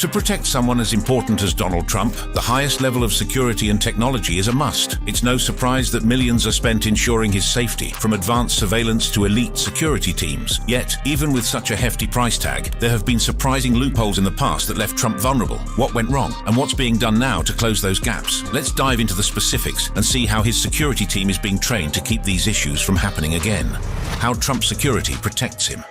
To protect someone as important as Donald Trump, the highest level of security and technology is a must. It's no surprise that millions are spent ensuring his safety, from advanced surveillance to elite security teams. Yet, even with such a hefty price tag, there have been surprising loopholes in the past that left Trump vulnerable. What went wrong, and what's being done now to close those gaps? Let's dive into the specifics and see how his security team is being trained to keep these issues from happening again. How Trump security protects him.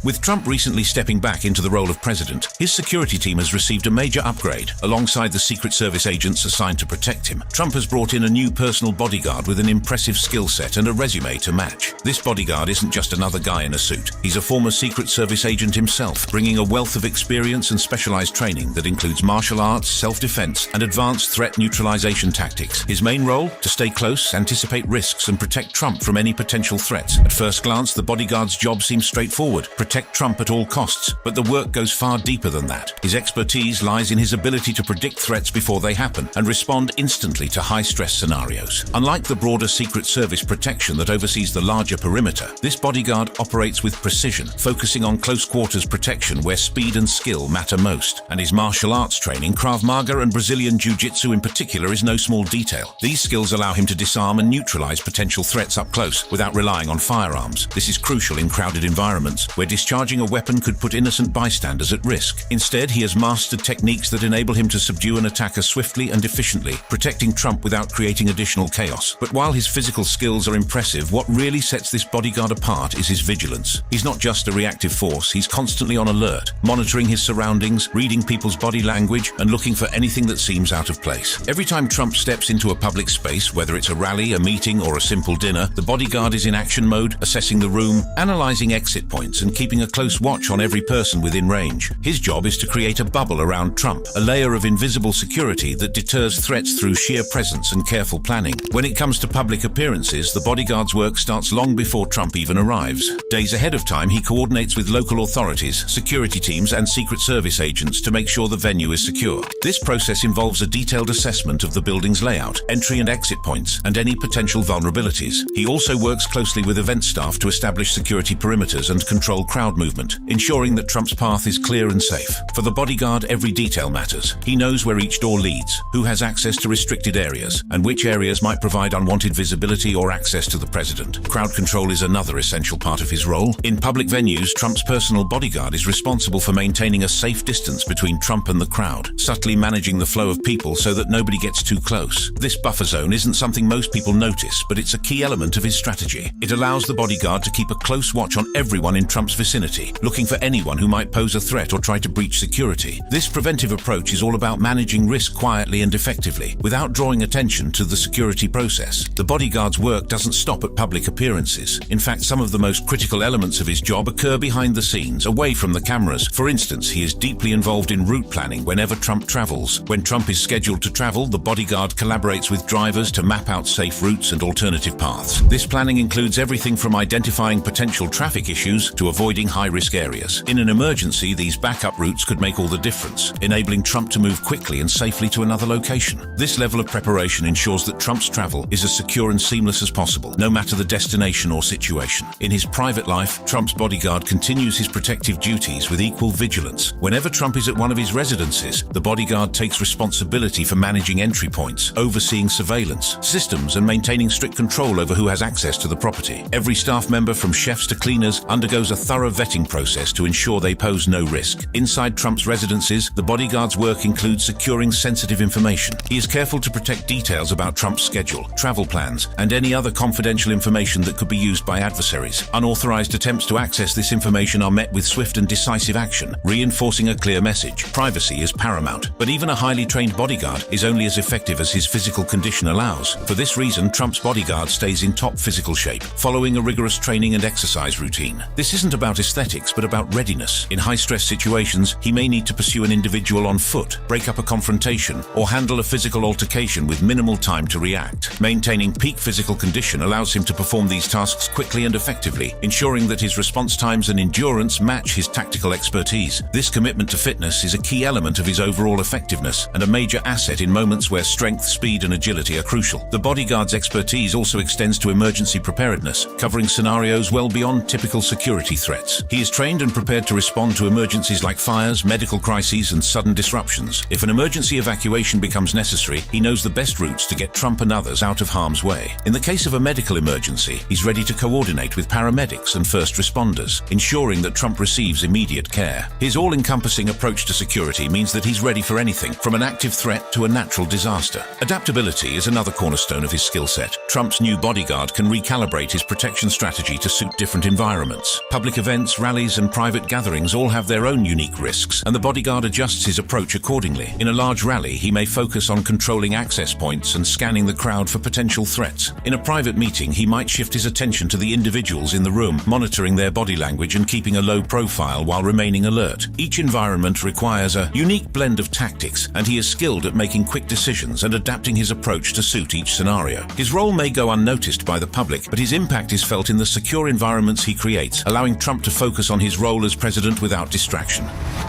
With Trump recently stepping back into the role of president, his security team has received a major upgrade. Alongside the Secret Service agents assigned to protect him, Trump has brought in a new personal bodyguard with an impressive skill set and a resume to match. This bodyguard isn't just another guy in a suit. He's a former Secret Service agent himself, bringing a wealth of experience and specialized training that includes martial arts, self-defense, and advanced threat neutralization tactics. His main role? To stay close, anticipate risks, and protect Trump from any potential threats. At first glance, the bodyguard's job seems straightforward. Protect Trump at all costs, but the work goes far deeper than that. His expertise lies in his ability to predict threats before they happen and respond instantly to high-stress scenarios. Unlike the broader Secret Service protection that oversees the larger perimeter, this bodyguard operates with precision, focusing on close-quarters protection where speed and skill matter most. And his martial arts training, Krav Maga and Brazilian Jiu-Jitsu in particular, is no small detail. These skills allow him to disarm and neutralize potential threats up close without relying on firearms. This is crucial in crowded environments where discharging a weapon could put innocent bystanders at risk. Instead, he has mastered techniques that enable him to subdue an attacker swiftly and efficiently, protecting Trump without creating additional chaos. But while his physical skills are impressive, what really sets this bodyguard apart is his vigilance. He's not just a reactive force, he's constantly on alert, monitoring his surroundings, reading people's body language, and looking for anything that seems out of place. Every time Trump steps into a public space, whether it's a rally, a meeting, or a simple dinner, the bodyguard is in action mode, assessing the room, analyzing exit points, and keeping a close watch on every person within range. His job is to create a bubble around Trump, a layer of invisible security that deters threats through sheer presence and careful planning. When it comes to public appearances, the bodyguard's work starts long before Trump even arrives. Days ahead of time, he coordinates with local authorities, security teams, and Secret Service agents to make sure the venue is secure. This process involves a detailed assessment of the building's layout, entry and exit points, and any potential vulnerabilities. He also works closely with event staff to establish security perimeters and control crowd movement, ensuring that Trump's path is clear and safe. For the bodyguard, every detail matters. He knows where each door leads, who has access to restricted areas, and which areas might provide unwanted visibility or access to the president. Crowd control is another essential part of his role. In public venues, Trump's personal bodyguard is responsible for maintaining a safe distance between Trump and the crowd, subtly managing the flow of people so that nobody gets too close. This buffer zone isn't something most people notice, but it's a key element of his strategy. It allows the bodyguard to keep a close watch on everyone in Trump's vicinity, looking for anyone who might pose a threat or try to breach security. This preventive approach is all about managing risk quietly and effectively, without drawing attention to the security process. The bodyguard's work doesn't stop at public appearances. In fact, some of the most critical elements of his job occur behind the scenes, away from the cameras. For instance, he is deeply involved in route planning whenever Trump travels. When Trump is scheduled to travel, the bodyguard collaborates with drivers to map out safe routes and alternative paths. This planning includes everything from identifying potential traffic issues to avoiding high-risk areas. In an emergency, these backup routes could make all the difference, enabling Trump to move quickly and safely to another location. This level of preparation ensures that Trump's travel is as secure and seamless as possible, no matter the destination or situation. In his private life, Trump's bodyguard continues his protective duties with equal vigilance. Whenever Trump is at one of his residences, the bodyguard takes responsibility for managing entry points, overseeing surveillance systems, and maintaining strict control over who has access to the property. Every staff member, from chefs to cleaners, undergoes a thorough vetting process to ensure they pose no risk. Inside Trump's residences, the bodyguard's work includes securing sensitive information. He is careful to protect details about Trump's schedule, travel plans, and any other confidential information that could be used by adversaries. Unauthorized attempts to access this information are met with swift and decisive action, reinforcing a clear message. Privacy is paramount, but even a highly trained bodyguard is only as effective as his physical condition allows. For this reason, Trump's bodyguard stays in top physical shape, following a rigorous training and exercise routine. This isn't about aesthetics, but about readiness. In high-stress situations, he may need to pursue an individual on foot, break up a confrontation, or handle a physical altercation with minimal time to react. Maintaining peak physical condition allows him to perform these tasks quickly and effectively, ensuring that his response times and endurance match his tactical expertise. This commitment to fitness is a key element of his overall effectiveness and a major asset in moments where strength, speed, and agility are crucial. The bodyguard's expertise also extends to emergency preparedness, covering scenarios well beyond typical security threats. threats. He is trained and prepared to respond to emergencies like fires, medical crises, and sudden disruptions. If an emergency evacuation becomes necessary, he knows the best routes to get Trump and others out of harm's way. In the case of a medical emergency, he's ready to coordinate with paramedics and first responders, ensuring that Trump receives immediate care. His all-encompassing approach to security means that he's ready for anything, from an active threat to a natural disaster. Adaptability is another cornerstone of his skill set. Trump's new bodyguard can recalibrate his protection strategy to suit different environments. Public events, rallies, and private gatherings all have their own unique risks, and the bodyguard adjusts his approach accordingly. In a large rally, he may focus on controlling access points and scanning the crowd for potential threats. In a private meeting, he might shift his attention to the individuals in the room, monitoring their body language and keeping a low profile while remaining alert. Each environment requires a unique blend of tactics, and he is skilled at making quick decisions and adapting his approach to suit each scenario. His role may go unnoticed by the public, but his impact is felt in the secure environments he creates, allowing Trump to focus on his role as president without distraction.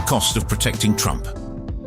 Cost of protecting Trump.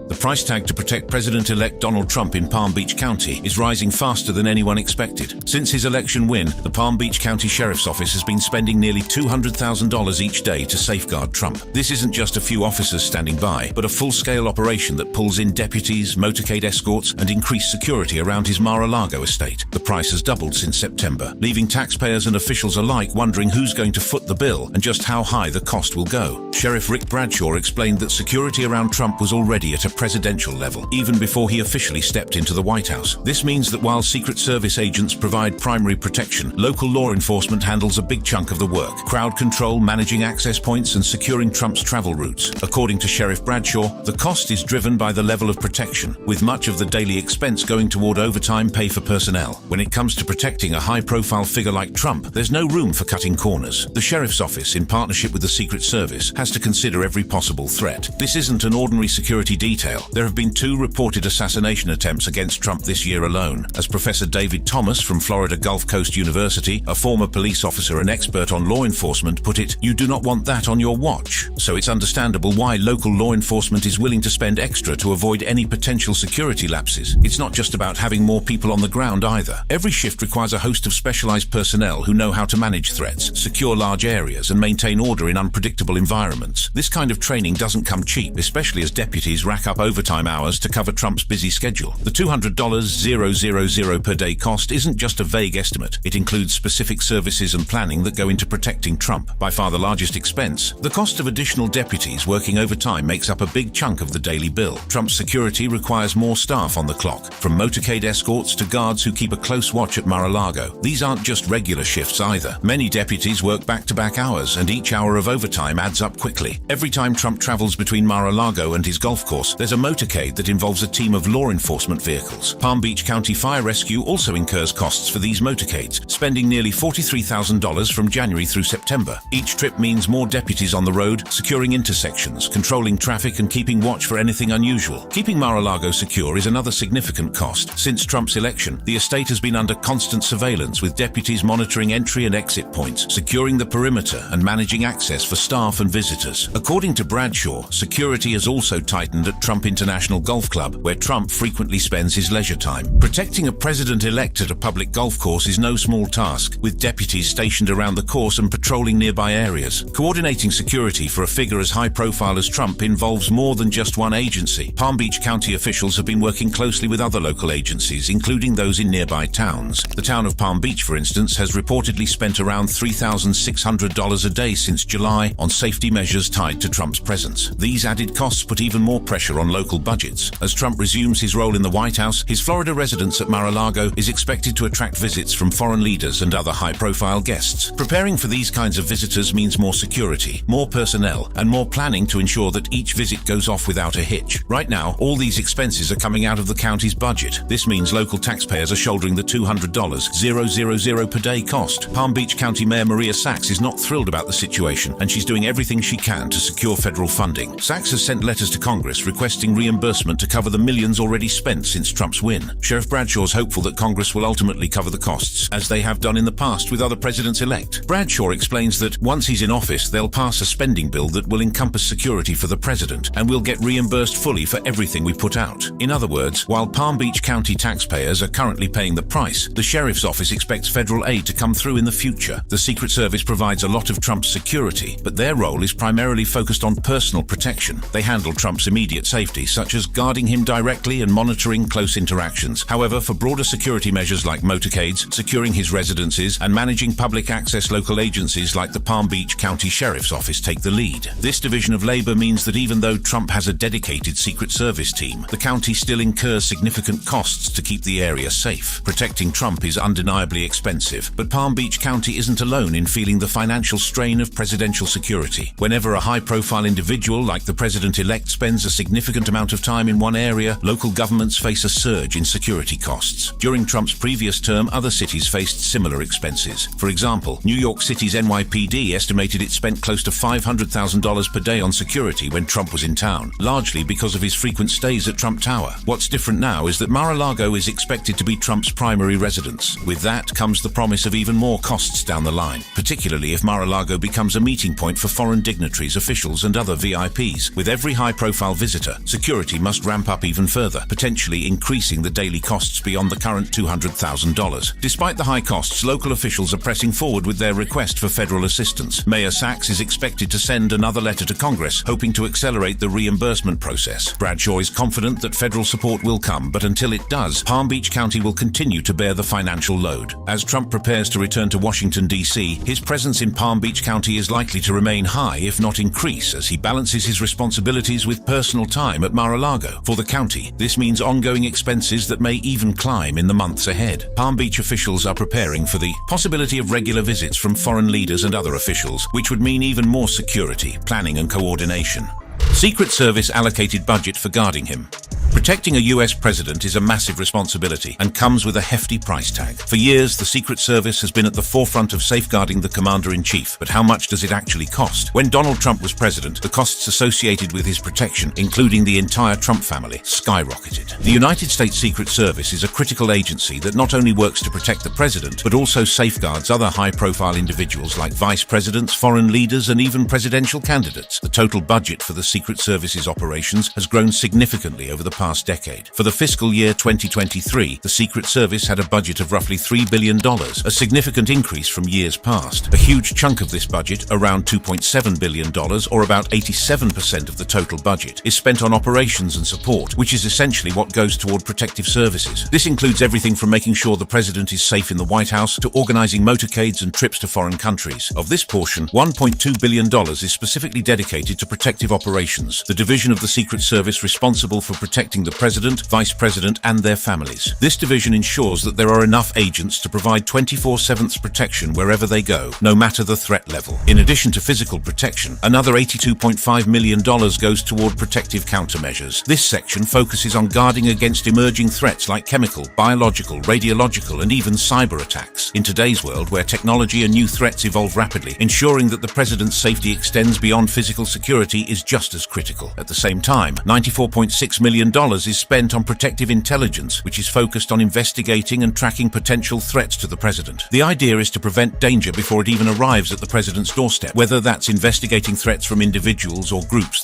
The price tag to protect President-elect Donald Trump in Palm Beach County is rising faster than anyone expected. Since his election win, the Palm Beach County Sheriff's Office has been spending nearly $200,000 each day to safeguard Trump. This isn't just a few officers standing by, but a full-scale operation that pulls in deputies, motorcade escorts, and increased security around his Mar-a-Lago estate. The price has doubled since September, leaving taxpayers and officials alike wondering who's going to foot the bill and just how high the cost will go. Sheriff Rick Bradshaw explained that security around Trump was already at a presidential level, even before he officially stepped into the White House. This means that while Secret Service agents provide primary protection, local law enforcement handles a big chunk of the work: crowd control, managing access points, and securing Trump's travel routes. According to Sheriff Bradshaw, the cost is driven by the level of protection, with much of the daily expense going toward overtime pay for personnel. When it comes to protecting a high-profile figure like Trump, there's no room for cutting corners. The Sheriff's Office, in partnership with the Secret Service, has to consider every possible threat. This isn't an ordinary security detail. There have been 2 reported assassination attempts against Trump this year alone. As Professor David Thomas from Florida Gulf Coast University, a former police officer and expert on law enforcement, put it, "You do not want that on your watch." So it's understandable why local law enforcement is willing to spend extra to avoid any potential security lapses. It's not just about having more people on the ground either. Every shift requires a host of specialized personnel who know how to manage threats, secure large areas, and maintain order in unpredictable environments. This kind of training doesn't come cheap, especially as deputies rack up overtime hours to cover Trump's busy schedule. The $200,000 per day cost isn't just a vague estimate. It includes specific services and planning that go into protecting Trump. By far the largest expense, the cost of additional deputies working overtime makes up a big chunk of the daily bill. Trump's security requires more staff on the clock, from motorcade escorts to guards who keep a close watch at Mar-a-Lago. These aren't just regular shifts either. Many deputies work back-to-back hours, and each hour of overtime adds up quickly. Every time Trump travels between Mar-a-Lago and his golf course, there's a motorcade that involves a team of law enforcement vehicles. Palm Beach County Fire Rescue also incurs costs for these motorcades, spending nearly $43,000 from January through September. Each trip means more deputies on the road, securing intersections, controlling traffic, and keeping watch for anything unusual. Keeping Mar-a-Lago secure is another significant cost. Since Trump's election, the estate has been under constant surveillance, with deputies monitoring entry and exit points, securing the perimeter, and managing access for staff and visitors. According to Bradshaw, security has also tightened at Trump International Golf Club, where Trump frequently spends his leisure time. Protecting a president-elect at a public golf course is no small task, with deputies stationed around the course and patrolling nearby areas. Coordinating security for a figure as high-profile as Trump involves more than just one agency. Palm Beach County officials have been working closely with other local agencies, including those in nearby towns. The town of Palm Beach, for instance, has reportedly spent around $3,600 a day since July on safety measures tied to Trump's presence. These added costs put even more pressure on local budgets. As Trump resumes his role in the White House, his Florida residence at Mar-a-Lago is expected to attract visits from foreign leaders and other high-profile guests. Preparing for these kinds of visitors means more security, more personnel, and more planning to ensure that each visit goes off without a hitch. Right now, all these expenses are coming out of the county's budget. This means local taxpayers are shouldering the $200,000 per day cost. Palm Beach County Mayor Maria Sachs is not thrilled about the situation, and she's doing everything she can to secure federal funding. Sachs has sent letters to Congress requesting requesting reimbursement to cover the millions already spent since Trump's win. Sheriff Bradshaw is hopeful that Congress will ultimately cover the costs, as they have done in the past with other presidents-elect. Bradshaw explains that once he's in office, they'll pass a spending bill that will encompass security for the president, and we'll get reimbursed fully for everything we put out. In other words, while Palm Beach County taxpayers are currently paying the price, the sheriff's office expects federal aid to come through in the future. The Secret Service provides a lot of Trump's security, but their role is primarily focused on personal protection. They handle Trump's immediate safety, such as guarding him directly and monitoring close interactions. However, for broader security measures like motorcades, securing his residences, and managing public access, local agencies like the Palm Beach County Sheriff's Office take the lead. This division of labor means that even though Trump has a dedicated Secret Service team, the county still incurs significant costs to keep the area safe. Protecting Trump is undeniably expensive, but Palm Beach County isn't alone in feeling the financial strain of presidential security. Whenever a high-profile individual like the president-elect spends a significant amount of time in one area, local governments face a surge in security costs. During Trump's previous term, other cities faced similar expenses. For example, New York City's NYPD estimated it spent close to $500,000 per day on security when Trump was in town, largely because of his frequent stays at Trump Tower. What's different now is that Mar-a-Lago is expected to be Trump's primary residence. With that comes the promise of even more costs down the line, particularly if Mar-a-Lago becomes a meeting point for foreign dignitaries, officials, and other VIPs. With every high-profile visitor, security must ramp up even further, potentially increasing the daily costs beyond the current $200,000. Despite the high costs, local officials are pressing forward with their request for federal assistance. Mayor Sachs is expected to send another letter to Congress, hoping to accelerate the reimbursement process. Bradshaw is confident that federal support will come, but until it does, Palm Beach County will continue to bear the financial load. As Trump prepares to return to Washington, D.C., his presence in Palm Beach County is likely to remain high, if not increase, as he balances his responsibilities with personal time at Mar-a-Lago. For the county, this means ongoing expenses that may even climb in the months ahead. Palm Beach officials are preparing for the possibility of regular visits from foreign leaders and other officials, which would mean even more security, planning, and coordination. Secret Service allocated budget for guarding him. Protecting a US president is a massive responsibility and comes with a hefty price tag. For years, the Secret Service has been at the forefront of safeguarding the commander-in-chief, but how much does it actually cost? When Donald Trump was president, the costs associated with his protection, including the entire Trump family, skyrocketed. The United States Secret Service is a critical agency that not only works to protect the president, but also safeguards other high-profile individuals like vice presidents, foreign leaders, and even presidential candidates. The total budget for the Secret Service's operations has grown significantly over the past decade. For the fiscal year 2023, the Secret Service had a budget of roughly $3 billion, a significant increase from years past. A huge chunk of this budget, around $2.7 billion, or about 87% of the total budget, is spent on operations and support, which is essentially what goes toward protective services. This includes everything from making sure the president is safe in the White House to organizing motorcades and trips to foreign countries. Of this portion, $1.2 billion is specifically dedicated to protective operations, the division of the Secret Service responsible for protecting the president, vice president, and their families. This division ensures that there are enough agents to provide 24/7 protection wherever they go, no matter the threat level. In addition to physical protection, another $82.5 million goes toward protective countermeasures. This section focuses on guarding against emerging threats like chemical, biological, radiological, and even cyber attacks. In today's world, where technology and new threats evolve rapidly, ensuring that the president's safety extends beyond physical security is just as critical. At the same time, $94.6 million is spent on protective intelligence, which is focused on investigating and tracking potential threats to the president. The idea is to prevent danger before it even arrives at the president's doorstep, whether that's investigating threats from individuals or groups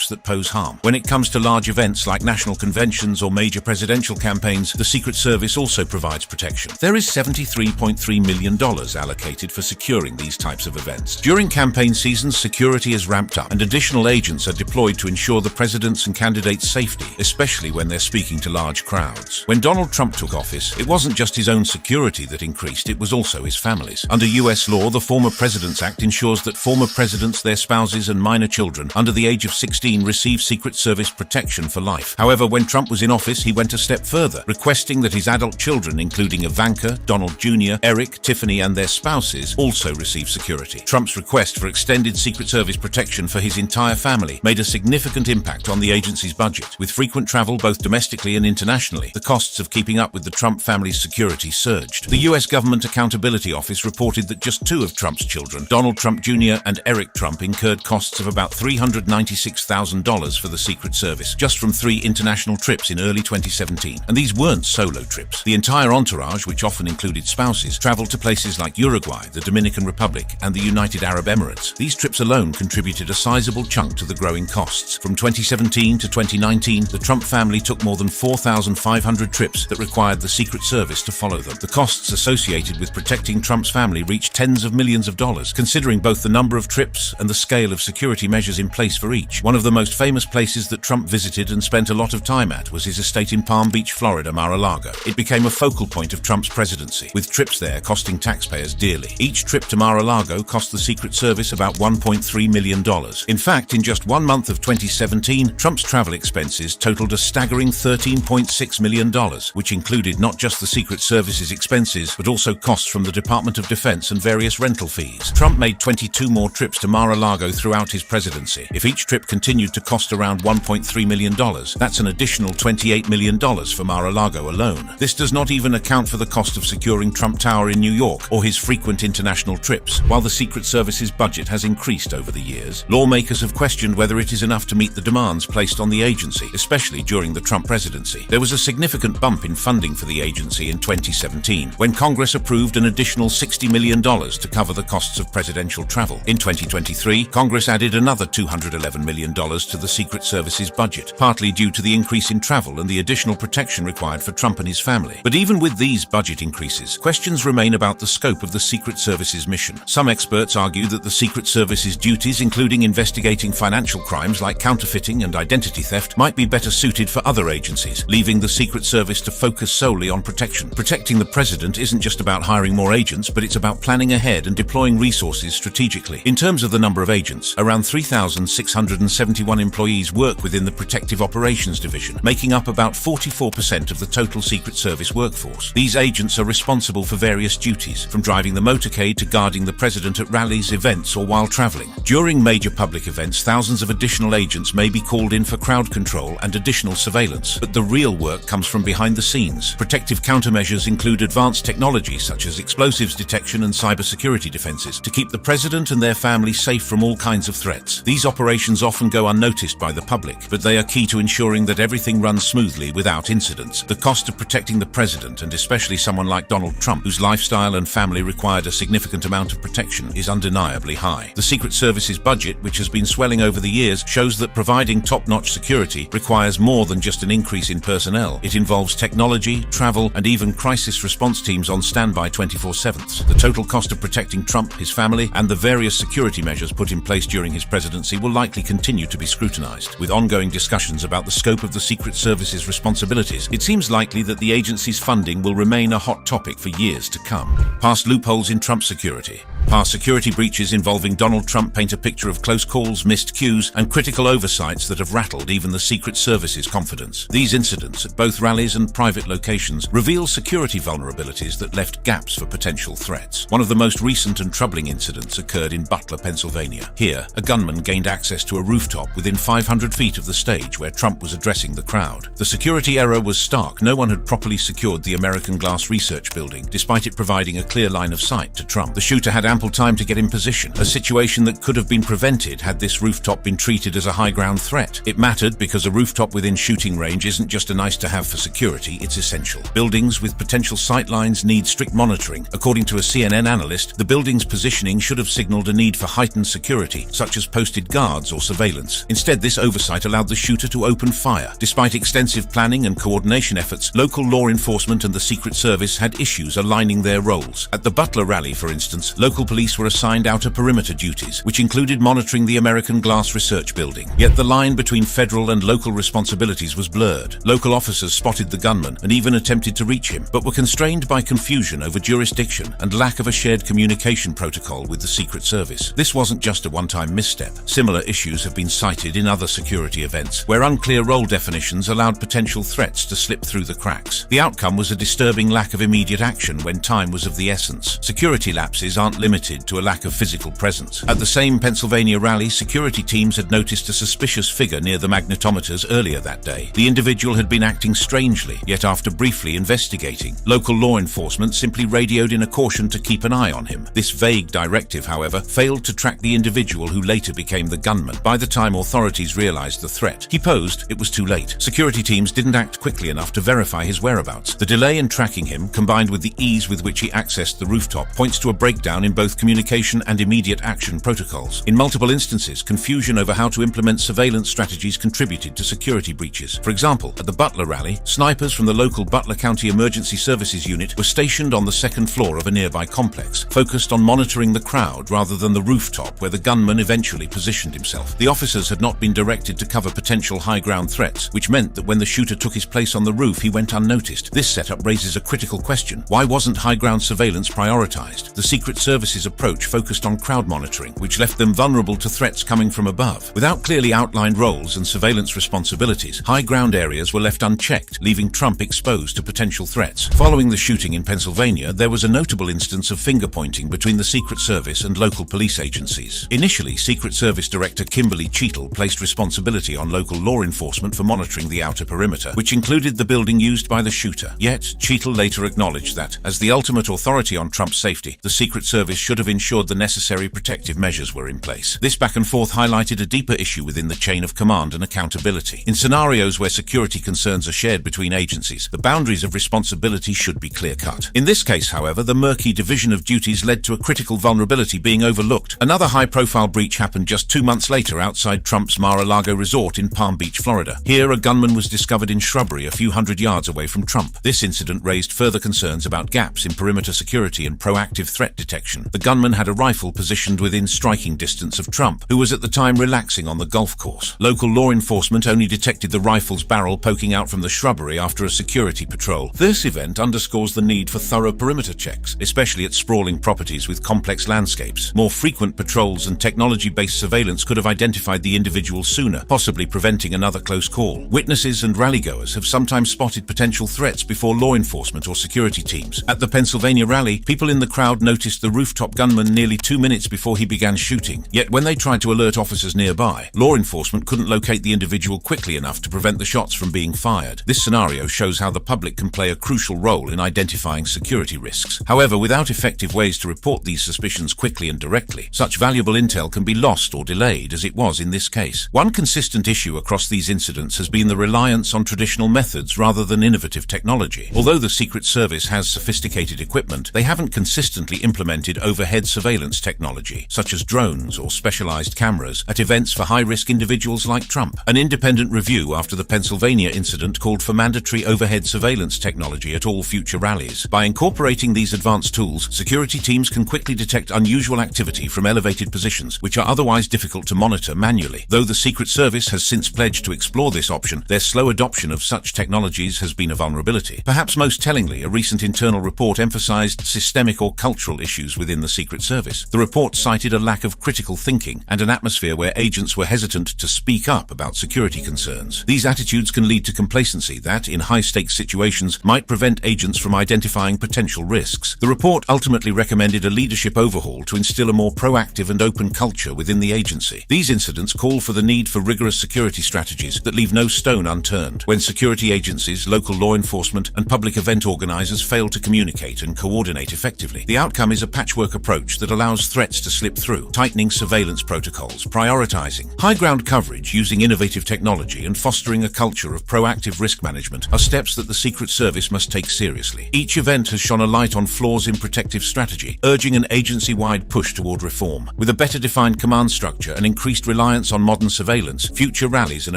that pose harm. When it comes to large events like national conventions or major presidential campaigns, the Secret Service also provides protection. There is $73.3 million allocated for securing these types of events. During campaign seasons, security is ramped up and additional agents are deployed to ensure the president's and candidates' safety, especially when they're speaking to large crowds. When Donald Trump took office, it wasn't just his own security that increased, it was also his family's. Under US law, the Former Presidents Act ensures that former presidents, their spouses, and minor children under the age of 16 receive Secret Service protection for life. However, when Trump was in office, he went a step further, requesting that his adult children, including Ivanka, Donald Jr., Eric, Tiffany, and their spouses, also receive security. Trump's request for extended Secret Service protection for his entire family family made a significant impact on the agency's budget. With frequent travel both domestically and internationally, the costs of keeping up with the Trump family's security surged. The U.S. Government Accountability Office reported that just two of Trump's children, Donald Trump Jr. and Eric Trump, incurred costs of about $396,000 for the Secret Service, just from 3 international trips in early 2017. And these weren't solo trips. The entire entourage, which often included spouses, traveled to places like Uruguay, the Dominican Republic, and the United Arab Emirates. These trips alone contributed a sizable chunk to the growing costs. From 2017 to 2019, the Trump family took more than 4,500 trips that required the Secret Service to follow them. The costs associated with protecting Trump's family reached tens of millions of dollars, considering both the number of trips and the scale of security measures in place for each. One of the most famous places that Trump visited and spent a lot of time at was his estate in Palm Beach, Florida, Mar-a-Lago. It became a focal point of Trump's presidency, with trips there costing taxpayers dearly. Each trip to Mar-a-Lago cost the Secret Service about $1.3 million. In fact, in just 1 month of 2017, Trump's travel expenses totaled a staggering $13.6 million, which included not just the Secret Service's expenses, but also costs from the Department of Defense and various rental fees. Trump made 22 more trips to Mar-a-Lago throughout his presidency. If each trip continued to cost around $1.3 million, that's an additional $28 million for Mar-a-Lago alone. This does not even account for the cost of securing Trump Tower in New York or his frequent international trips. While the Secret Service's budget has increased over the years, lawmakers have questioned whether it is enough to meet the demands placed on the agency, especially during the Trump presidency. There was a significant bump in funding for the agency in 2017, when Congress approved an additional $60 million to cover the costs of presidential travel. In 2023, Congress added another $211 million to the Secret Service's budget, partly due to the increase in travel and the additional protection required for Trump and his family. But even with these budget increases, questions remain about the scope of the Secret Service's mission. Some experts argue that the Secret Service's duties, including investigating financial crimes like counterfeiting and identity theft, might be better suited for other agencies, leaving the Secret Service to focus solely on protection. Protecting the president isn't just about hiring more agents, but it's about planning ahead and deploying resources strategically. In terms of the number of agents, around 3,671 employees work within the Protective Operations Division, making up about 44% of the total Secret Service workforce. These agents are responsible for various duties, from driving the motorcade to guarding the president at rallies, events, or while traveling. During major public events, thousands of additional agents may be called in for crowd control and additional surveillance, but the real work comes from behind the scenes. Protective countermeasures include advanced technology such as explosives detection and cybersecurity defenses to keep the president and their family safe from all kinds of threats. These operations often go unnoticed by the public, but they are key to ensuring that everything runs smoothly without incidents. The cost of protecting the president, and especially someone like Donald Trump, whose lifestyle and family required a significant amount of protection, is undeniably high. The Secret Service's budget, which has been swelling over the years, shows that providing top-notch security requires more than just an increase in personnel. It involves technology, travel, and even crisis response teams on standby 24/7. The total cost of protecting Trump, his family, and the various security measures put in place during his presidency will likely continue to be scrutinized. With ongoing discussions about the scope of the Secret Service's responsibilities, it seems likely that the agency's funding will remain a hot topic for years to come. Past loopholes in Trump security. Past security breaches involving Donald Trump paint a picture of close calls, missed cues, and critical oversights that have rattled even the Secret Service's confidence. These incidents, at both rallies and private locations, reveal security vulnerabilities that left gaps for potential threats. One of the most recent and troubling incidents occurred in Butler, Pennsylvania. Here, a gunman gained access to a rooftop within 500 feet of the stage where Trump was addressing the crowd. The security error was stark. No one had properly secured the American Glass Research Building, despite it providing a clear line of sight to Trump. The shooter had ample time to get in position, a situation that could have been prevented had this rooftop been treated as a high-ground threat. It mattered because a rooftop within shooting range isn't just a nice-to-have for security, it's essential. Buildings with potential sight lines need strict monitoring. According to a CNN analyst, the building's positioning should have signaled a need for heightened security, such as posted guards or surveillance. Instead, this oversight allowed the shooter to open fire. Despite extensive planning and coordination efforts, local law enforcement and the Secret Service had issues aligning their roles. At the Butler rally, for instance, local police were assigned outer perimeter duties, which included monitoring the American Glass Research Building. Yet the line between federal and local responsibilities was blurred. Local officers spotted the gunman and even attempted to reach him, but were constrained by confusion over jurisdiction and lack of a shared communication protocol with the Secret Service. This wasn't just a one-time misstep. Similar issues have been cited in other security events, where unclear role definitions allowed potential threats to slip through the cracks. The outcome was a disturbing lack of immediate action when time was of the essence. Security lapses aren't limited limited to a lack of physical presence. At the same Pennsylvania rally, security teams had noticed a suspicious figure near the magnetometers earlier that day. The individual had been acting strangely, yet after briefly investigating, local law enforcement simply radioed in a caution to keep an eye on him. This vague directive, however, failed to track the individual who later became the gunman. By the time authorities realized the threat he posed, it was too late. Security teams didn't act quickly enough to verify his whereabouts. The delay in tracking him, combined with the ease with which he accessed the rooftop, points to a breakdown in both communication and immediate action protocols. In multiple instances, confusion over how to implement surveillance strategies contributed to security breaches. For example, at the Butler rally, snipers from the local Butler County Emergency Services Unit were stationed on the second floor of a nearby complex, focused on monitoring the crowd rather than the rooftop where the gunman eventually positioned himself. The officers had not been directed to cover potential high-ground threats, which meant that when the shooter took his place on the roof, he went unnoticed. This setup raises a critical question. Why wasn't high-ground surveillance prioritized? The Secret Service's approach focused on crowd monitoring, which left them vulnerable to threats coming from above. Without clearly outlined roles and surveillance responsibilities, high-ground areas were left unchecked, leaving Trump exposed to potential threats. Following the shooting in Pennsylvania, there was a notable instance of finger-pointing between the Secret Service and local police agencies. Initially, Secret Service Director Kimberly Cheatle placed responsibility on local law enforcement for monitoring the outer perimeter, which included the building used by the shooter. Yet, Cheatle later acknowledged that, as the ultimate authority on Trump's safety, the Secret Service should have ensured the necessary protective measures were in place. This back and forth highlighted a deeper issue within the chain of command and accountability. In scenarios where security concerns are shared between agencies, the boundaries of responsibility should be clear-cut. In this case, however, the murky division of duties led to a critical vulnerability being overlooked. Another high-profile breach happened just 2 months later outside Trump's Mar-a-Lago resort in Palm Beach, Florida. Here, a gunman was discovered in shrubbery a few hundred yards away from Trump. This incident raised further concerns about gaps in perimeter security and proactive threat detection. The gunman had a rifle positioned within striking distance of Trump, who was at the time relaxing on the golf course. Local law enforcement only detected the rifle's barrel poking out from the shrubbery after a security patrol. This event underscores the need for thorough perimeter checks, especially at sprawling properties with complex landscapes. More frequent patrols and technology-based surveillance could have identified the individual sooner, possibly preventing another close call. Witnesses and rallygoers have sometimes spotted potential threats before law enforcement or security teams. At the Pennsylvania rally, people in the crowd noticed the rooftop gunman nearly 2 minutes before he began shooting. Yet when they tried to alert officers nearby, law enforcement couldn't locate the individual quickly enough to prevent the shots from being fired. This scenario shows how the public can play a crucial role in identifying security risks. However, without effective ways to report these suspicions quickly and directly, such valuable intel can be lost or delayed, as it was in this case. One consistent issue across these incidents has been the reliance on traditional methods rather than innovative technology. Although the Secret Service has sophisticated equipment, they haven't consistently implemented overhead surveillance technology, such as drones or specialized cameras, at events for high-risk individuals like Trump. An independent review after the Pennsylvania incident called for mandatory overhead surveillance technology at all future rallies. By incorporating these advanced tools, security teams can quickly detect unusual activity from elevated positions, which are otherwise difficult to monitor manually. Though the Secret Service has since pledged to explore this option, their slow adoption of such technologies has been a vulnerability. Perhaps most tellingly, a recent internal report emphasized systemic or cultural issues within the Secret Service. The report cited a lack of critical thinking and an atmosphere where agents were hesitant to speak up about security concerns. These attitudes can lead to complacency that, in high-stakes situations, might prevent agents from identifying potential risks. The report ultimately recommended a leadership overhaul to instill a more proactive and open culture within the agency. These incidents call for the need for rigorous security strategies that leave no stone unturned. When security agencies, local law enforcement, and public event organizers fail to communicate and coordinate effectively, the outcome is a patchwork approach that allows threats to slip through. Tightening surveillance protocols, prioritizing high-ground coverage using innovative technology, and fostering a culture of proactive risk management are steps that the Secret Service must take seriously. Each event has shone a light on flaws in protective strategy, urging an agency-wide push toward reform. With a better defined command structure and increased reliance on modern surveillance, future rallies and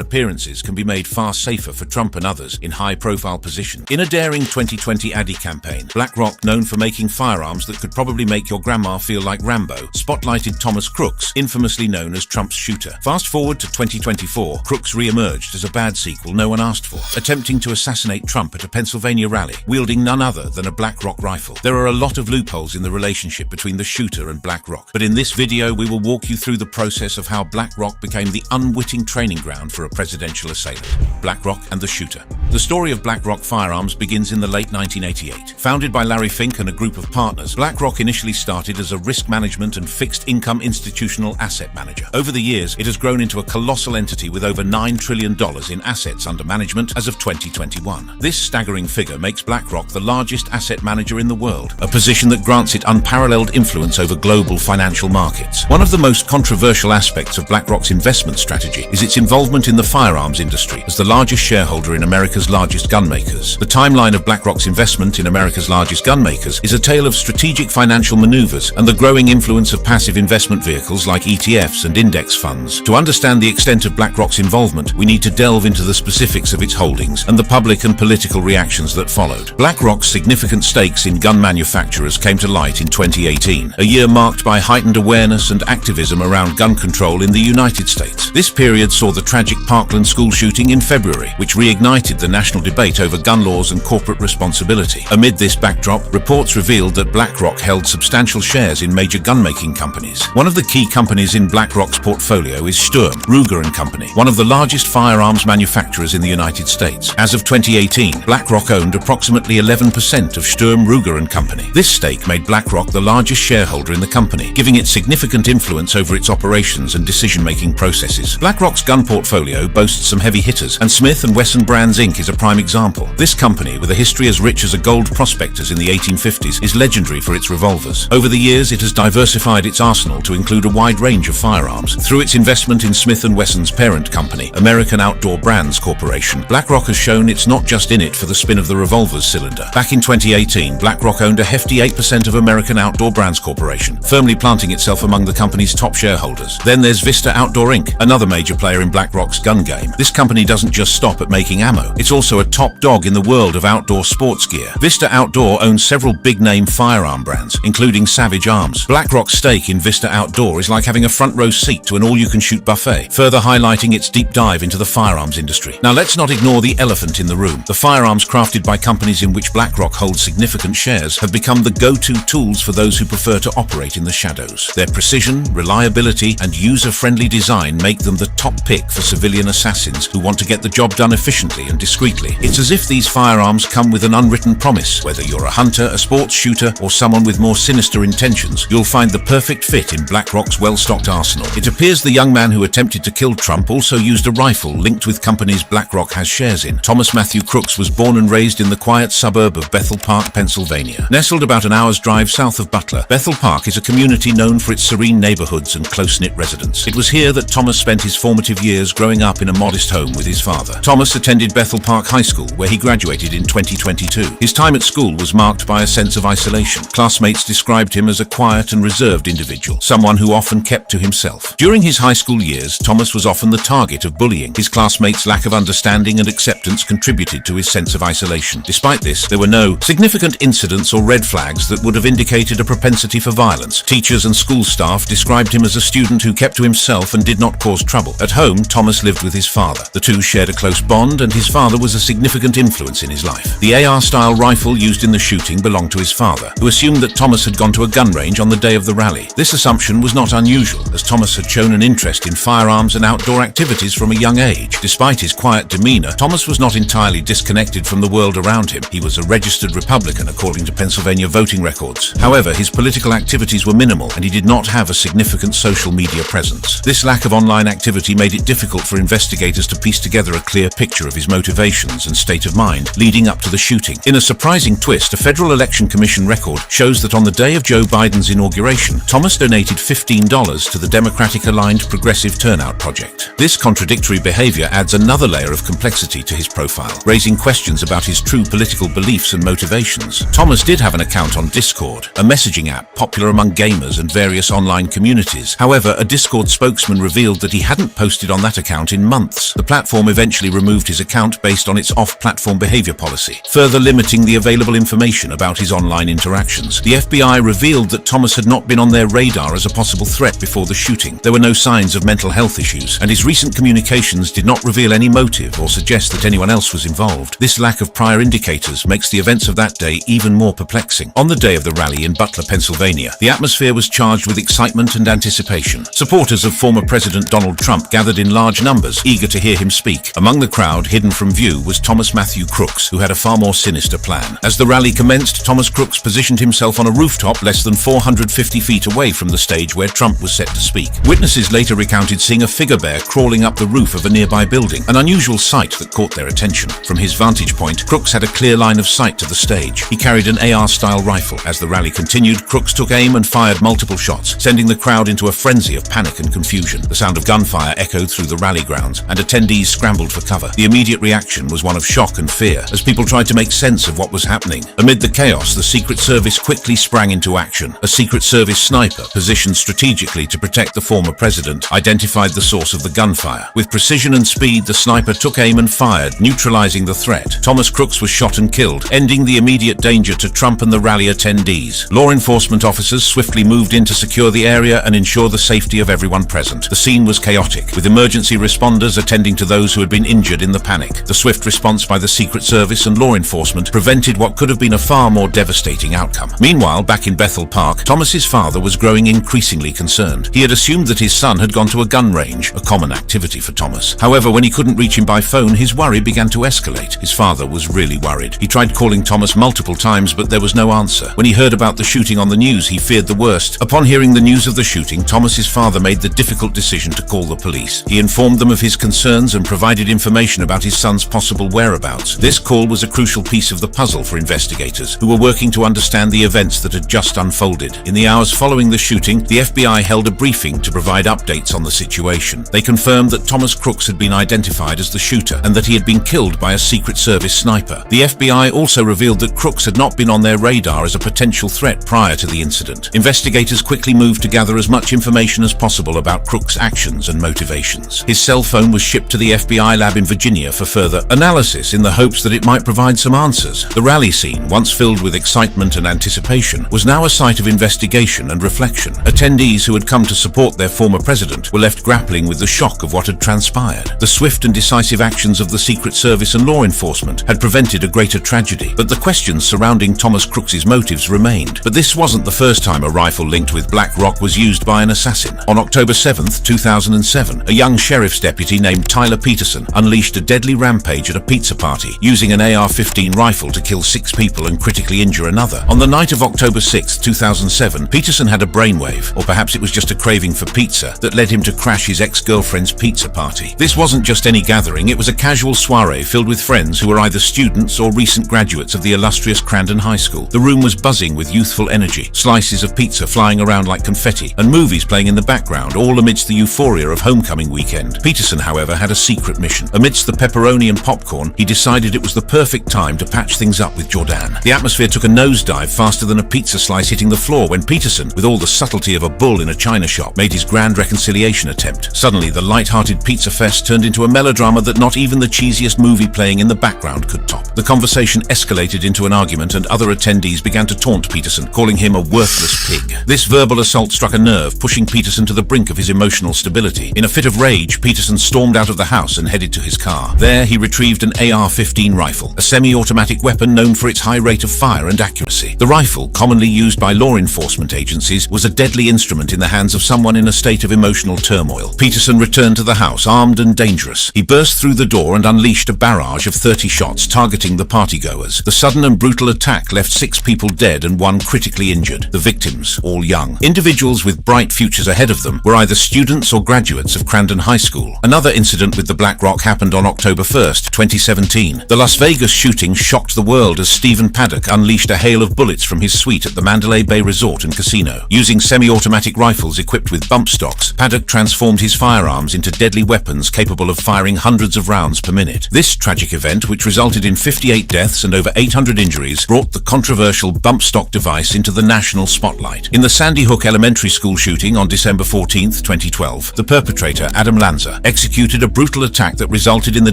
appearances can be made far safer for Trump and others in high-profile positions. In a daring 2020 Addy campaign, BlackRock, known for making firearms that could probably make your grandma feel like Rambo, spotlighted Thomas Crooks, infamously known as Trump's shooter. Fast forward to 2024, Crooks re-emerged as a bad sequel no one asked for, attempting to assassinate Trump at a Pennsylvania rally, wielding none other than a BlackRock rifle. There are a lot of loopholes in the relationship between the shooter and BlackRock, but in this video we will walk you through the process of how BlackRock became the unwitting training ground for a presidential assailant. BlackRock and the shooter. The story of BlackRock Firearms begins in the late 1988. Founded by Larry Fink and a group of partners, BlackRock initially started started as a risk management and fixed income institutional asset manager. Over the years, it has grown into a colossal entity with over $9 trillion in assets under management as of 2021. This staggering figure makes BlackRock the largest asset manager in the world, a position that grants it unparalleled influence over global financial markets. One of the most controversial aspects of BlackRock's investment strategy is its involvement in the firearms industry as the largest shareholder in America's largest gun makers. The timeline of BlackRock's investment in America's largest gun makers is a tale of strategic financial maneuvers and the growing influence of passive investment vehicles like ETFs and index funds. To understand the extent of BlackRock's involvement, we need to delve into the specifics of its holdings and the public and political reactions that followed. BlackRock's significant stakes in gun manufacturers came to light in 2018, a year marked by heightened awareness and activism around gun control in the United States. This period saw the tragic Parkland school shooting in February, which reignited the national debate over gun laws and corporate responsibility. Amid this backdrop, reports revealed that BlackRock held substantial shares in major gun-making companies. One of the key companies in BlackRock's portfolio is Sturm, Ruger & Company, one of the largest firearms manufacturers in the United States. As of 2018, BlackRock owned approximately 11% of Sturm, Ruger & Company. This stake made BlackRock the largest shareholder in the company, giving it significant influence over its operations and decision-making processes. BlackRock's gun portfolio boasts some heavy hitters, and Smith & Wesson Brands Inc. is a prime example. This company, with a history as rich as a gold prospectors in the 1850s, is legendary for its revolvers. Over the years, it has diversified its arsenal to include a wide range of firearms. Through its investment in Smith & Wesson's parent company, American Outdoor Brands Corporation, BlackRock has shown it's not just in it for the spin of the revolver's cylinder. Back in 2018, BlackRock owned a hefty 8% of American Outdoor Brands Corporation, firmly planting itself among the company's top shareholders. Then there's Vista Outdoor Inc., another major player in BlackRock's gun game. This company doesn't just stop at making ammo. It's also a top dog in the world of outdoor sports gear. Vista Outdoor owns several big-name firearm brands, including Savage Arms. BlackRock's stake in Vista Outdoor is like having a front-row seat to an all-you-can-shoot buffet, further highlighting its deep dive into the firearms industry. Now let's not ignore the elephant in the room. The firearms crafted by companies in which BlackRock holds significant shares have become the go-to tools for those who prefer to operate in the shadows. Their precision, reliability, and user-friendly design make them the top pick for civilian assassins who want to get the job done efficiently and discreetly. It's as if these firearms come with an unwritten promise. Whether you're a hunter, a sports shooter, or someone with more sinister intentions, you'll find the perfect fit in BlackRock's well-stocked arsenal. It appears the young man who attempted to kill Trump also used a rifle linked with companies BlackRock has shares in. Thomas Matthew Crooks was born and raised in the quiet suburb of Bethel Park, Pennsylvania. Nestled about an hour's drive south of Butler, Bethel Park is a community known for its serene neighborhoods and close-knit residents. It was here that Thomas spent his formative years growing up in a modest home with his father. Thomas attended Bethel Park High School, where he graduated in 2022. His time at school was marked by a sense of isolation. Classmates described him as a quiet and reserved individual, someone who often kept to himself. During his high school years, Thomas was often the target of bullying. His classmates' lack of understanding and acceptance contributed to his sense of isolation. Despite this, there were no significant incidents or red flags that would have indicated a propensity for violence. Teachers and school staff described him as a student who kept to himself and did not cause trouble. At home, Thomas lived with his father. The two shared a close bond, and his father was a significant influence in his life. The AR-style rifle used in the shooting belonged to his father, who assumed that Thomas had gone to a gun range on the day of the rally. This assumption was not unusual, as Thomas had shown an interest in firearms and outdoor activities from a young age. Despite his quiet demeanor, Thomas was not entirely disconnected from the world around him. He was a registered Republican according to Pennsylvania voting records. However, his political activities were minimal, and he did not have a significant social media presence. This lack of online activity made it difficult for investigators to piece together a clear picture of his motivations and state of mind leading up to the shooting. In a surprising twist, a Federal Election Commission record shows that on the day of Joe Biden's inauguration, Thomas donated $15 to the Democratic-aligned Progressive Turnout Project. This contradictory behavior adds another layer of complexity to his profile, raising questions about his true political beliefs and motivations. Thomas did have an account on Discord, a messaging app popular among gamers and various online communities. However, a Discord spokesman revealed that he hadn't posted on that account in months. The platform eventually removed his account based on its off-platform behavior policy, further limiting the available information about his online interactions. The FBI revealed that Thomas had not been on their radar as a possible threat before the shooting. There were no signs of mental health issues, and his recent communications did not reveal any motive or suggest that anyone else was involved. This lack of prior indicators makes the events of that day even more perplexing. On the day of the rally in Butler, Pennsylvania, the atmosphere was charged with excitement and anticipation. Supporters of former President Donald Trump gathered in large numbers, eager to hear him speak. Among the crowd, hidden from view, was Thomas Matthew Crooks, who had a far more sinister plan. As the rally commenced, Thomas Crooks positioned himself on a rooftop less than 450 feet away from the stage where Trump was set to speak. Witnesses later recounted seeing a figure bear crawling up the roof of a nearby building, an unusual sight that caught their attention. From his vantage point, Crooks had a clear line of sight to the stage. He carried an AR-style rifle. As the rally continued, Crooks took aim and fired multiple shots, sending the crowd into a frenzy of panic and confusion. The sound of gunfire echoed through the rally grounds, and attendees scrambled for cover. The immediate reaction was one of shock and fear, as people tried to make sense of what was happening. Amid the chaos, the Secret Service quickly sprang into action. A Secret Service sniper, positioned strategically to protect the former president, identified the source of the gunfire. With precision and speed, the sniper took aim and fired, neutralizing the threat. Thomas Crooks was shot and killed, ending the immediate danger to Trump and the rally attendees. Law enforcement officers swiftly moved in to secure the area and ensure the safety of everyone present. The scene was chaotic, with emergency responders attending to those who had been injured in the panic. The swift response by the Secret Service and law enforcement prevented what could have been a far more devastating outcome. Meanwhile, back in Bethel Park, Thomas's father was growing increasingly concerned. He had assumed that his son had gone to a gun range, a common activity for Thomas. However, when he couldn't reach him by phone, his worry began to escalate. His father was really worried. He tried calling Thomas multiple times, but there was no answer. When he heard about the shooting on the news, he feared the worst. Upon hearing the news of the shooting, Thomas's father made the difficult decision to call the police. He informed them of his concerns and provided information about his son's possible whereabouts. This call was a crucial piece of the puzzle for investigators, who were working to understand the events that had just unfolded. In the hours following the shooting, the FBI held a briefing to provide updates on the situation. They confirmed that Thomas Crooks had been identified as the shooter and that he had been killed by a Secret Service sniper. The FBI also revealed that Crooks had not been on their radar as a potential threat prior to the incident. Investigators quickly moved to gather as much information as possible about Crooks' actions and motivations. His cell phone was shipped to the FBI lab in Virginia for further analysis in the hopes that it might provide some answers. The rally scene, once filled with excitement and anticipation, was now a site of investigation and reflection. Attendees who had come to support their former president were left grappling with the shock of what had transpired. The swift and decisive actions of the Secret Service and law enforcement had prevented a greater tragedy, but the questions surrounding Thomas Crooks' motives remained. But this wasn't the first time a rifle linked with Black Rock was used by an assassin. On October 7, 2007, a young sheriff's deputy named Tyler Peterson unleashed a deadly rampage at a pizza party, using an AR-15 rifle to kill 6 people and critically injure another. On the night of October 6, 2007, Peterson had a brainwave, or perhaps it was just a craving for pizza, that led him to crash his ex-girlfriend's pizza party. This wasn't just any gathering, it was a casual soiree filled with friends who were either students or recent graduates of the illustrious Crandon High School. The room was buzzing with youthful energy, slices of pizza flying around like confetti, and movies playing in the background, all amidst the euphoria of homecoming weekend. Peterson, however, had a secret mission. Amidst the pepperoni and popcorn, he decided it was the perfect time to patch things up with Jordan. The atmosphere took a nosedive faster than a pizza slice hitting the floor when Peterson, with all the subtlety of a bull in a china shop, made his grand reconciliation attempt. Suddenly, the light-hearted pizza fest turned into a melodrama that not even the cheesiest movie playing in the background could top. The conversation escalated into an argument, and other attendees began to taunt Peterson, calling him a worthless pig. This verbal assault struck a nerve, pushing Peterson to the brink of his emotional stability. In a fit of rage, Peterson stormed out of the house and headed to his car. There, he retrieved an AR-15 rifle, a semi-automatic weapon known for its high rate of fire and accuracy. The rifle, commonly used by law enforcement agencies, was a deadly instrument in the hands of someone in a state of emotional turmoil. Peterson returned to the house, armed and dangerous. He burst through the door and unleashed a barrage of 30 shots, targeting the partygoers. The sudden and brutal attack left 6 people dead and 1 critically injured, the victims all young. Individuals with bright futures ahead of them were either students or graduates of Crandon High School. Another incident with the Black Rock happened on October 1st, 2017. The Las Vegas shooting shocked the world as Stephen Paddock unleashed a hail of bullets from his suite at the Mandalay Bay Resort and Casino. Using semi-automatic rifles equipped with bump stocks, Paddock transformed his firearms into deadly weapons capable of firing hundreds of rounds per minute. This tragic event, which resulted in 58 deaths and over 800 injuries, brought the controversial bump stock device into the national spotlight. In the Sandy Hook Elementary School shooting on December 14, 2012, the perpetrator, Adam Lanza, executed a brutal attack that resulted in the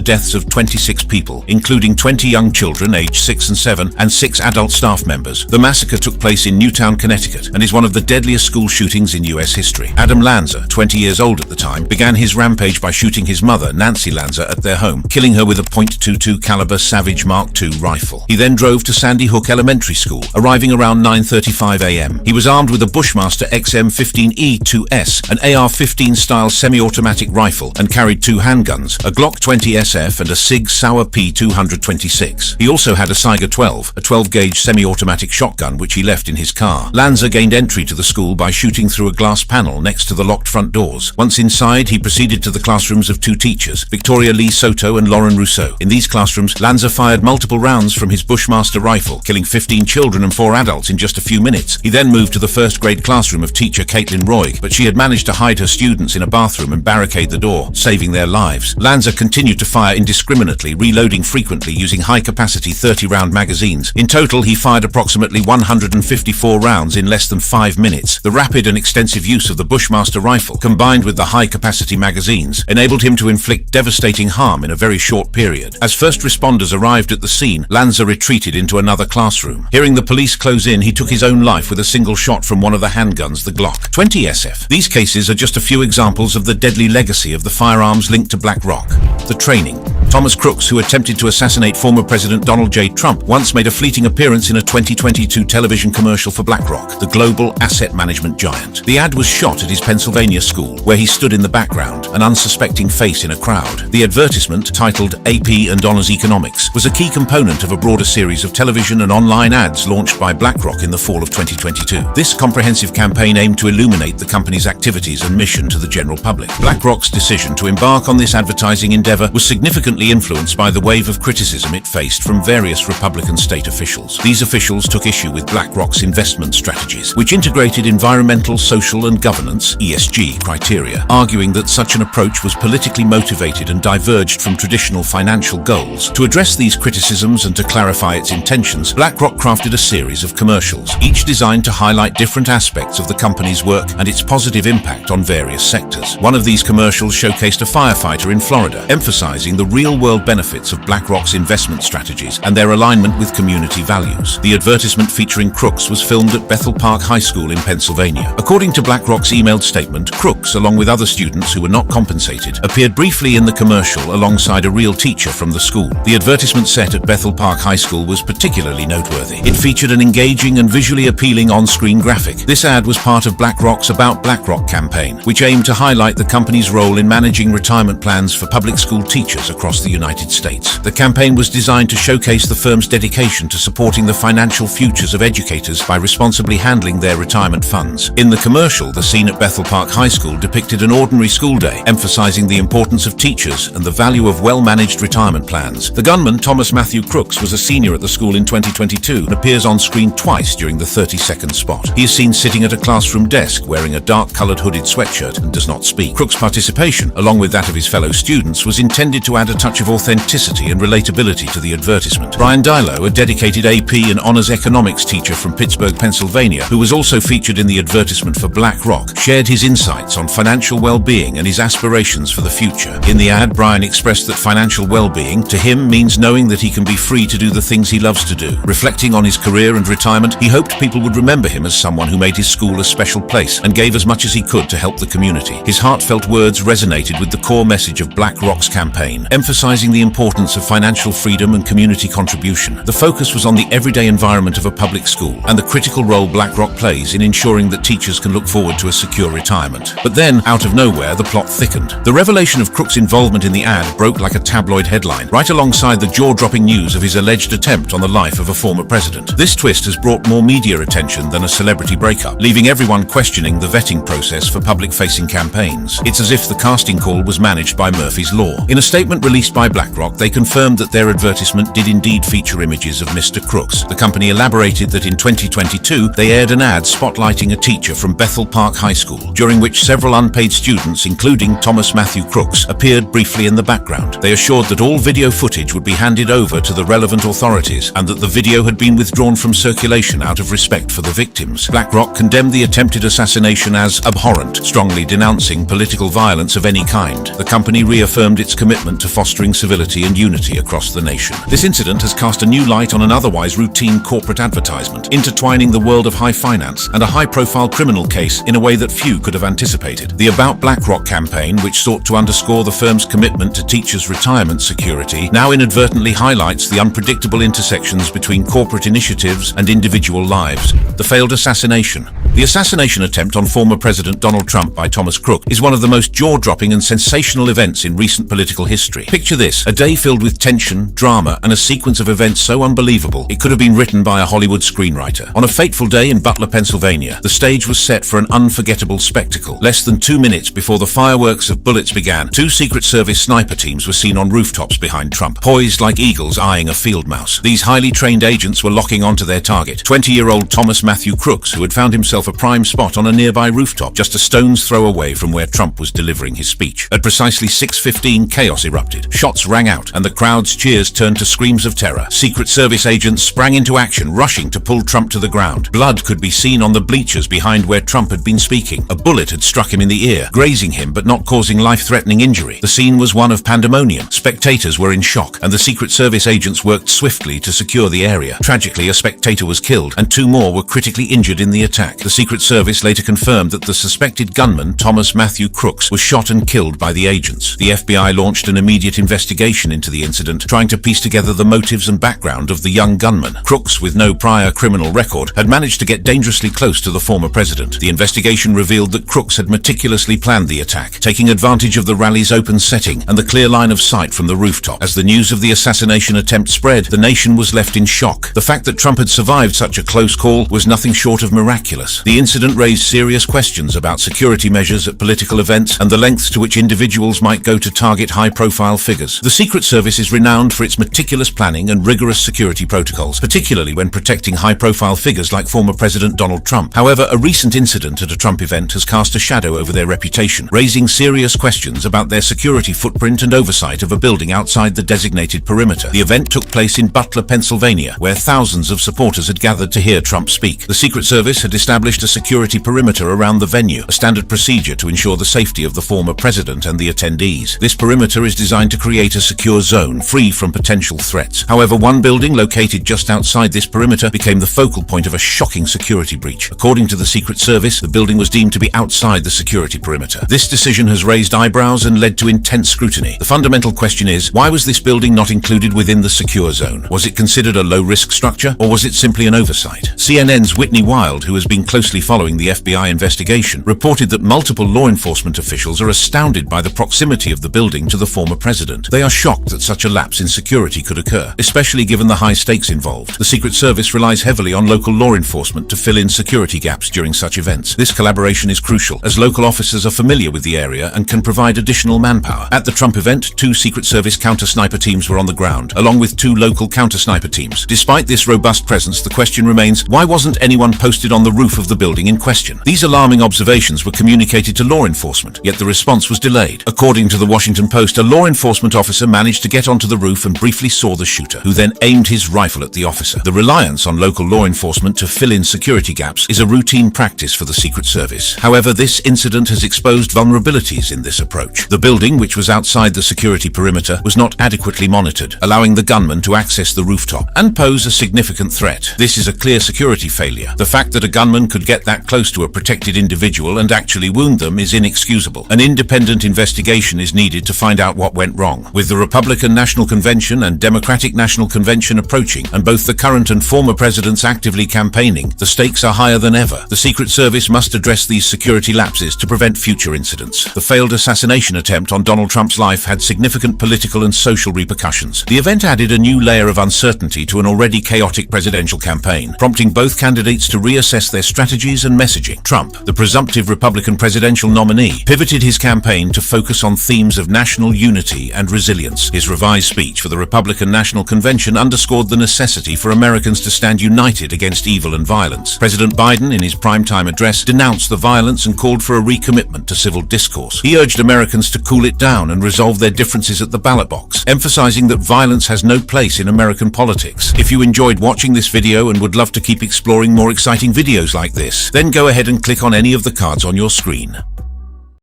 deaths of 26 people, including 20 young children aged 6 and 7 and 6 adult staff members. The massacre took place in Newtown, Connecticut, and is one of the deadliest school shootings in U.S. history. Adam Lanza, 20 years old at the time, began his rampage by shooting his mother, Nancy Lanza, at their home, killing her with a .22 caliber Savage Mark II rifle. He then drove to Sandy Hook Elementary School, arriving around 9:35 a.m. He was armed with a Bushmaster XM15E2S, an AR-15 style semi-automatic rifle, and carried 2 handguns, a Glock 20 SF and a SIG Sauer P226. He also had a Saiga 12, a 12-gauge semi-automatic shotgun which he left left in his car. Lanza gained entry to the school by shooting through a glass panel next to the locked front doors. Once inside, he proceeded to the classrooms of two teachers, Victoria Lee Soto and Lauren Rousseau. In these classrooms, Lanza fired multiple rounds from his Bushmaster rifle, killing 15 children and 4 adults in just a few minutes. He then moved to the first grade classroom of teacher Caitlin Roig, but she had managed to hide her students in a bathroom and barricade the door, saving their lives. Lanza continued to fire indiscriminately, reloading frequently using high-capacity 30-round magazines. In total, he fired approximately 154 rounds in less than 5 minutes. The rapid and extensive use of the Bushmaster rifle, combined with the high-capacity magazines, enabled him to inflict devastating harm in a very short period. As first responders arrived at the scene, Lanza retreated into another classroom. Hearing the police close in, he took his own life with a single shot from one of the handguns, the Glock 20 SF. These cases are just a few examples of the deadly legacy of the firearms linked to BlackRock. The training. Thomas Crooks, who attempted to assassinate former President Donald J. Trump, once made a fleeting appearance in a 2022 television commercial for BlackRock, the global asset management giant. The ad was shot at his Pennsylvania school, where he stood in the background, an unsuspecting face in a crowd. The advertisement, titled AP and Honors Economics, was a key component of a broader series of television and online ads launched by BlackRock in the fall of 2022. This comprehensive campaign aimed to illuminate the company's activities and mission to the general public. BlackRock's decision to embark on this advertising endeavor was significantly influenced by the wave of criticism it faced from various Republican state officials. These officials took issue with BlackRock's investment strategies, which integrated environmental, social, and governance (ESG) criteria, arguing that such an approach was politically motivated and diverged from traditional financial goals. To address these criticisms and to clarify its intentions, BlackRock crafted a series of commercials, each designed to highlight different aspects of the company's work and its positive impact on various sectors. One of these commercials showcased a firefighter in Florida, emphasizing the real-world benefits of BlackRock's investment strategies and their alignment with community values. The advertisement featuring Crooks was filmed at Bethel Park High School in Pennsylvania. According to BlackRock's emailed statement, Crooks, along with other students who were not compensated, appeared briefly in the commercial alongside a real teacher from the school. The advertisement set at Bethel Park High School was particularly noteworthy. It featured an engaging and visually appealing on-screen graphic. This ad was part of BlackRock's About BlackRock campaign, which aimed to highlight the company's role in managing retirement plans for public school teachers across the United States. The campaign was designed to showcase the firm's dedication to supporting the financial futures of educators by responsibly handling their retirement funds. In the commercial, the scene at Bethel Park High School depicted an ordinary school day, emphasizing the importance of teachers and the value of well-managed retirement plans. The gunman, Thomas Matthew Crooks, was a senior at the school in 2022 and appears on screen twice during the 30-second spot. He is seen sitting at a classroom desk wearing a dark-colored hooded sweatshirt and does not speak. Crooks' participation, along with that of his fellow students, was intended to add a touch of authenticity and relatability to the advertisement. Brian Dilo, a dedicated AP and Honors Economics teacher from Pittsburgh, Pennsylvania, who was also featured in the advertisement for BlackRock, shared his insights on financial well-being and his aspirations for the future. In the ad, Brian expressed that financial well-being, to him, means knowing that he can be free to do the things he loves to do. Reflecting on his career and retirement, he hoped people would remember him as someone who made his school a special place and gave as much as he could to help the community. His heartfelt words resonated with the core message of BlackRock's campaign, emphasizing the importance of financial freedom and community contribution. The focus was on the everyday environment of a public school and the critical role BlackRock plays in ensuring that teachers can look forward to a secure retirement. But then, out of nowhere, the plot thickened. The revelation of Crooks' involvement in the ad broke like a tabloid headline, right alongside the jaw-dropping news of his alleged attempt on the life of a former president. This twist has brought more media attention than a celebrity breakup, leaving everyone questioning the vetting process for public-facing campaigns. It's as if the casting call was managed by Murphy's Law. In a statement released by BlackRock, they confirmed that their advertisement did indeed feature images of Mr. Crooks. The company elaborated that in 2022, they aired an ad spotlighting a teacher from Bethel Park High School, during which several unpaid students, including Thomas Matthew Crooks, appeared briefly in the background. They assured that all video footage would be handed over to the relevant authorities and that the video had been withdrawn from circulation out of respect for the victims. BlackRock condemned the attempted assassination as abhorrent, strongly denouncing political violence of any kind. The company reaffirmed its commitment to fostering civility and unity across the nation. This incident has cast a new light on an otherwise routine corporate advertisement, intertwining the world of high finance and a high-profile criminal case in a way that few could have anticipated. The About BlackRock campaign, which sought to underscore the firm's commitment to teachers' retirement security, now inadvertently highlights the unpredictable intersections between corporate initiatives and individual lives. The failed assassination. The assassination attempt on former President Donald Trump by Thomas Crooks is one of the most jaw-dropping and sensational events in recent political history. Picture this, a day filled with tension, drama, and a sequence of events so unbelievable it could have been written by a Hollywood screenwriter. On a fateful day in Butler, Pennsylvania, the stage was set for an unforgettable spectacle. Less than 2 minutes before the fireworks of bullets began, 2 Secret Service sniper teams were seen on rooftops behind Trump, poised like eagles eyeing a field mouse. These highly trained agents were locking onto their target, 20-year-old Thomas Matthew Crooks, who had found himself a prime spot on a nearby rooftop, just a stone's throw away from where Trump was delivering his speech. At precisely 6:15, chaos erupted. Shots rang out, and the crowd's cheers turned to screams of terror. Secret Service agents sprang into action, rushing to pull Trump to the ground. Blood could be seen on the bleachers behind where Trump had been speaking. A bullet had struck him in the ear, grazing him but not causing life-threatening injury. The scene was one of pandemonium. Spectators were in shock, and the Secret Service agents worked swiftly to secure the area. Tragically, a spectator was killed, and 2 more were critically injured in the attack. The Secret Service later confirmed that the suspected gunman, Thomas Matthew Crooks, was shot and killed by the agents. The FBI launched an immediate investigation into the incident, trying to piece together the motives and background of the young gunman. Crooks, with no prior criminal record, had managed to get dangerously close to the former president. The investigation revealed that Crooks had meticulously planned the attack, taking advantage of the rally's open setting and the clear line of sight from the rooftop. As the news of the assassination attempt spread, the nation was left in shock. The fact that Trump had survived such a close call was nothing short of miraculous. The incident raised serious questions about security measures at political events and the lengths to which individuals might go to target high-profile figures. The Secret Service is renowned for its meticulous planning and rigorous security protocols, particularly when protecting high-profile figures like former President Donald Trump. However, a recent incident at a Trump event has cast a shadow over their reputation, raising serious questions about their security footprint and oversight of a building outside the designated perimeter. The event took place in Butler, Pennsylvania, where thousands of supporters had gathered to hear Trump speak. The Secret Service had established a security perimeter around the venue, a standard procedure to ensure the safety of the former president and the attendees. This perimeter is designed to create a secure zone, free from potential threats. However, one building located just outside this perimeter became the focal point of a shocking security breach. According to the Secret Service, the building was deemed to be outside the security perimeter. This decision has raised eyebrows and led to intense scrutiny. The fundamental question is, why was this building not included within the secure zone? Was it considered a low-risk structure, or was it simply an oversight? CNN's Whitney Wild, who has been closely following the FBI investigation, reported that multiple law enforcement officials are astounded by the proximity of the building to the former president. They are shocked that such a lapse in security could occur, especially given the high stakes involved. The Secret Service relies heavily on local law enforcement to fill in security gaps during such events. This collaboration is crucial, as local officers are familiar with the area and can provide additional manpower. At the Trump event, 2 Secret Service counter-sniper teams were on the ground, along with 2 local counter-sniper teams. Despite this robust presence, the question remains, why wasn't anyone posted on the roof of the building in question? These alarming observations were communicated to law enforcement, yet the response was delayed. According to the Washington Post, a law enforcement officer managed to get onto the roof and briefly saw the shooter, who then aimed his rifle at the officer. The reliance on local law enforcement to fill in security gaps is a routine practice for the Secret Service. However, this incident has exposed vulnerabilities in this approach. The building, which was outside the security perimeter, was not adequately monitored, allowing the gunman to access the rooftop and pose a significant threat. This is a clear security failure. The fact that a gunman could get that close to a protected individual and actually wound them is inexcusable. An independent investigation is needed to find out what went wrong. With the Republican National Convention and Democratic National Convention approaching, and both the current and former presidents actively campaigning, the stakes are higher than ever. The Secret Service must address these security lapses to prevent future incidents. The failed assassination attempt on Donald Trump's life had significant political and social repercussions. The event added a new layer of uncertainty to an already chaotic presidential campaign, prompting both candidates to reassess their strategies and messaging. Trump, the presumptive Republican presidential nominee, pivoted his campaign to focus on themes of national unity and resilience. His revised speech for the Republican National Convention underscored the necessity for Americans to stand united against evil and violence. President Biden, in his primetime address, denounced the violence and called for a recommitment to civil discourse. He urged Americans to cool it down and resolve their differences at the ballot box, emphasizing that violence has no place in American politics. If you enjoyed watching this video and would love to keep exploring more exciting videos like this, then go ahead and click on any of the cards on your screen.